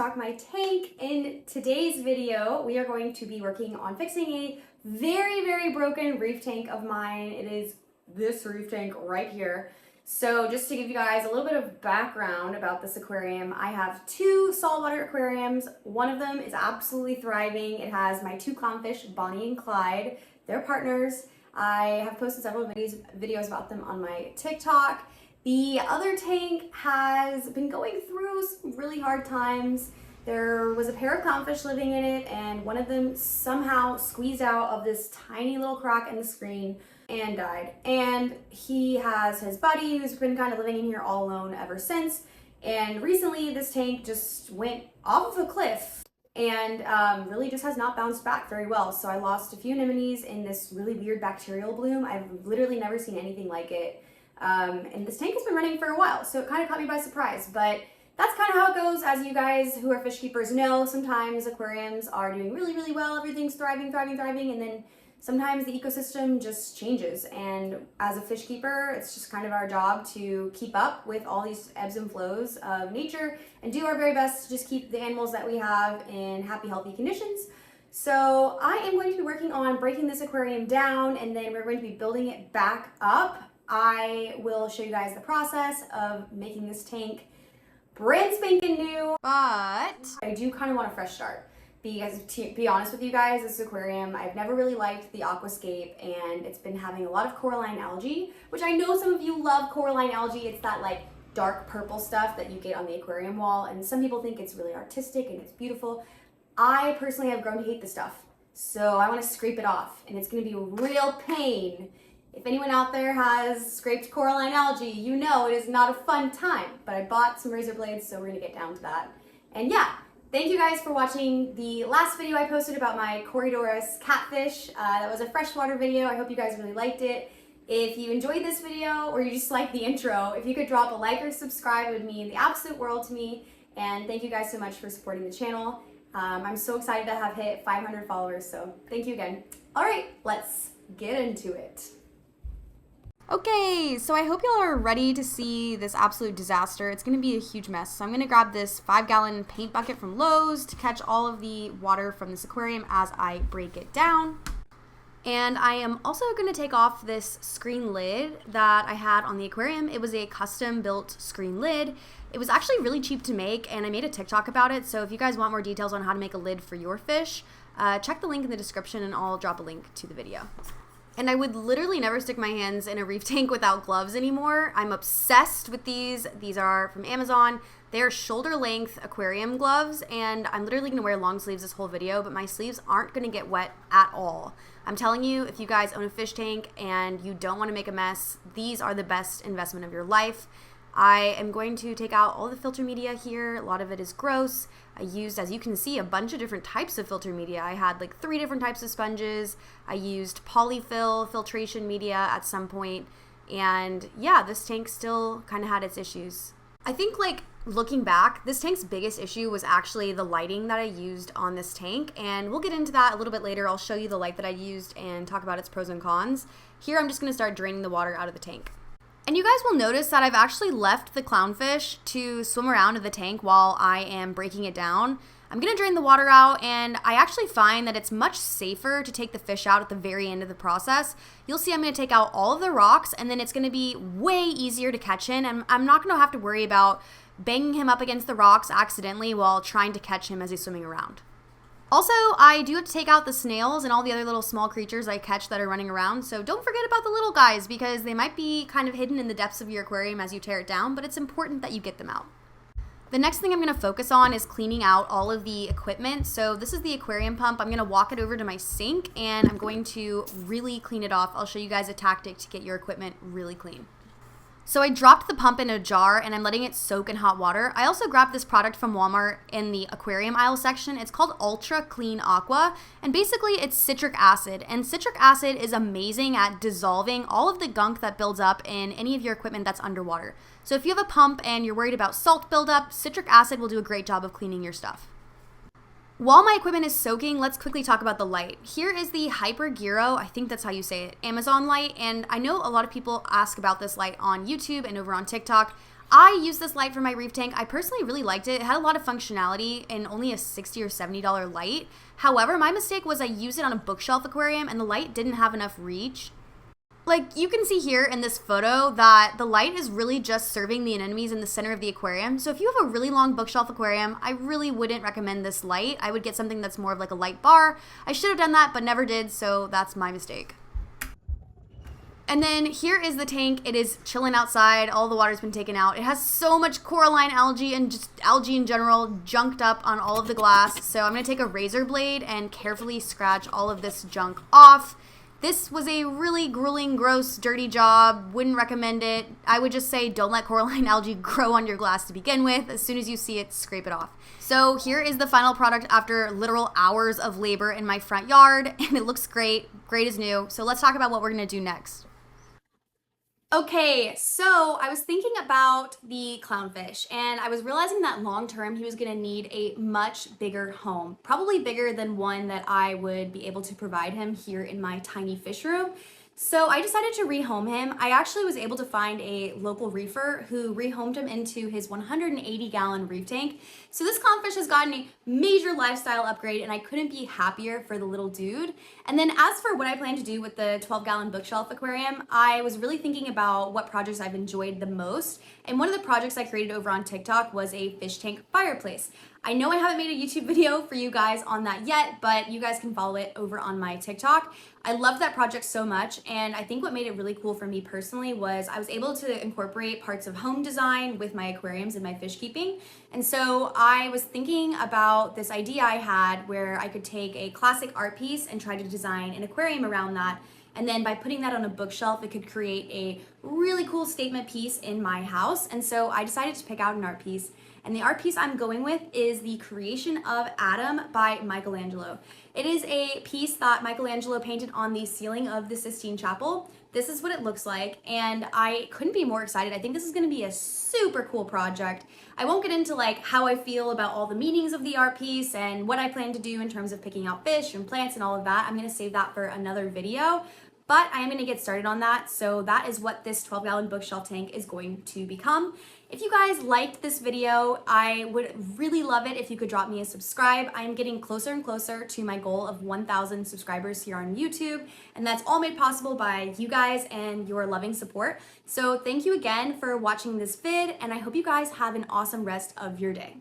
stock my tank. In today's video, we are going to be working on fixing a very broken reef tank of mine. It is this reef tank right here. So just to give you guys a little bit of background about this aquarium, I have two saltwater aquariums. One of them is absolutely thriving. It has my two clownfish, Bonnie and Clyde. They're partners. I have posted several videos about them on my TikTok. The other tank has been going through some really hard times. There was a pair of clownfish living in it, and one of them somehow squeezed out of this tiny little crack in the screen and died. And he has his buddy who's been kind of living in here all alone ever since. And recently this tank just went off of a cliff and really just has not bounced back very well. So I lost a few anemones in this really weird bacterial bloom. I've literally never seen anything like it. And this tank has been running for a while, so it kind of caught me by surprise. But that's kind of how it goes. As you guys who are fish keepers know, sometimes aquariums are doing really well, everything's thriving, and then sometimes the ecosystem just changes. And as a fish keeper, it's just kind of our job to keep up with all these ebbs and flows of nature and do our very best to just keep the animals that we have in happy, healthy conditions. So I am going to be working on breaking this aquarium down, and then we're going to be building it back up. I will show you guys the process of making this tank brand spanking new, but I do kind of want a fresh start. Because to be honest with you guys, this aquarium, I've never really liked the aquascape, and it's been having a lot of coralline algae, which I know some of you love coralline algae. It's that like dark purple stuff that you get on the aquarium wall, and some people think it's really artistic and it's beautiful. I personally have grown to hate the stuff, so I want to scrape it off, and it's going to be a real pain. If anyone out there has scraped coralline algae, you know it is not a fun time, but I bought some razor blades, so we're going to get down to that. And yeah, thank you guys for watching the last video I posted about my Corydoras catfish. That was a freshwater video. I hope you guys really liked it. If you enjoyed this video or you just like the intro, if you could drop a like or subscribe, it would mean the absolute world to me. And thank you guys so much for supporting the channel. I'm so excited to have hit 500 followers, so thank you again. All right, let's get into it. Okay, so I hope y'all are ready to see this absolute disaster. It's going to be a huge mess. So I'm going to grab this 5-gallon paint bucket from Lowe's to catch all of the water from this aquarium as I break it down. And I am also going to take off this screen lid that I had on the aquarium. It was a custom built screen lid. It was actually really cheap to make, and I made a TikTok about it. So if you guys want more details on how to make a lid for your fish, check the link in the description and I'll drop a link to the video. And I would literally never stick my hands in a reef tank without gloves anymore. I'm obsessed with these. These are from Amazon. They're shoulder length aquarium gloves, and I'm literally gonna wear long sleeves this whole video, but my sleeves aren't gonna get wet at all. I'm telling you, if you guys own a fish tank and you don't wanna make a mess, these are the best investment of your life. I am going to take out all the filter media here. A lot of it is gross. I used, as you can see, a bunch of different types of filter media. I had like 3 different types of sponges. I used polyfill filtration media at some point. And yeah, this tank still kind of had its issues. I think like looking back, this tank's biggest issue was actually the lighting that I used on this tank. And we'll get into that a little bit later. I'll show you the light that I used and talk about its pros and cons. Here, I'm just gonna start draining the water out of the tank. And you guys will notice that I've actually left the clownfish to swim around in the tank while I am breaking it down. I'm going to drain the water out, and I actually find that it's much safer to take the fish out at the very end of the process. You'll see I'm going to take out all of the rocks, and then it's going to be way easier to catch him, and I'm not going to have to worry about banging him up against the rocks accidentally while trying to catch him as he's swimming around. Also, I do have to take out the snails and all the other little small creatures I catch that are running around, so don't forget about the little guys because they might be kind of hidden in the depths of your aquarium as you tear it down, but it's important that you get them out. The next thing I'm going to focus on is cleaning out all of the equipment. So this is the aquarium pump. I'm going to walk it over to my sink and I'm going to really clean it off. I'll show you guys a tactic to get your equipment really clean. So I dropped the pump in a jar and I'm letting it soak in hot water. I also grabbed this product from Walmart in the aquarium aisle section. It's called Ultra Clean Aqua, and basically it's citric acid. And citric acid is amazing at dissolving all of the gunk that builds up in any of your equipment that's underwater. So if you have a pump and you're worried about salt buildup, citric acid will do a great job of cleaning your stuff. While my equipment is soaking, let's quickly talk about the light. Here is the Hypergyro, I think that's how you say it, Amazon light, and I know a lot of people ask about this light on YouTube and over on TikTok. I used this light for my reef tank. I personally really liked it. It had a lot of functionality and only a $60 or $70 light. However, my mistake was I used it on a bookshelf aquarium and the light didn't have enough reach. Like, you can see here in this photo that the light is really just serving the anemones in the center of the aquarium. So if you have a really long bookshelf aquarium, I really wouldn't recommend this light. I would get something that's more of like a light bar. I should have done that, but never did, so that's my mistake. And then here is the tank. It is chilling outside. All the water's been taken out. It has so much coralline algae and just algae in general junked up on all of the glass. So I'm going to take a razor blade and carefully scratch all of this junk off. This was a really grueling, gross, dirty job. Wouldn't recommend it. I would just say don't let coralline algae grow on your glass to begin with. As soon as you see it, scrape it off. So here is the final product after literal hours of labor in my front yard, and it looks great as new. So let's talk about what we're going to do next. Okay, so I was thinking about the clownfish and I was realizing that long term he was gonna need a much bigger home, probably bigger than one that I would be able to provide him here in my tiny fish room. So I decided to rehome him. I actually was able to find a local reefer who rehomed him into his 180-gallon reef tank. So this clownfish has gotten a major lifestyle upgrade and I couldn't be happier for the little dude. And then as for what I plan to do with the 12-gallon bookshelf aquarium, I was really thinking about what projects I've enjoyed the most. And one of the projects I created over on TikTok was a fish tank fireplace. I know I haven't made a YouTube video for you guys on that yet, but you guys can follow it over on my TikTok. I loved that project so much, and I think what made it really cool for me personally was I was able to incorporate parts of home design with my aquariums and my fish keeping. And so I was thinking about this idea I had where I could take a classic art piece and try to design an aquarium around that. And then by putting that on a bookshelf, it could create a really cool statement piece in my house. And so I decided to pick out an art piece. And the art piece I'm going with is The Creation of Adam by Michelangelo. It is a piece that Michelangelo painted on the ceiling of the Sistine Chapel. This is what it looks like, and I couldn't be more excited. I think this is gonna be a super cool project. I won't get into like how I feel about all the meanings of the art piece and what I plan to do in terms of picking out fish and plants and all of that. I'm gonna save that for another video. But I am going to get started on that, so that is what this 12-gallon bookshelf tank is going to become. If you guys liked this video, I would really love it if you could drop me a subscribe. I am getting closer and closer to my goal of 1,000 subscribers here on YouTube, and that's all made possible by you guys and your loving support. So thank you again for watching this vid, and I hope you guys have an awesome rest of your day.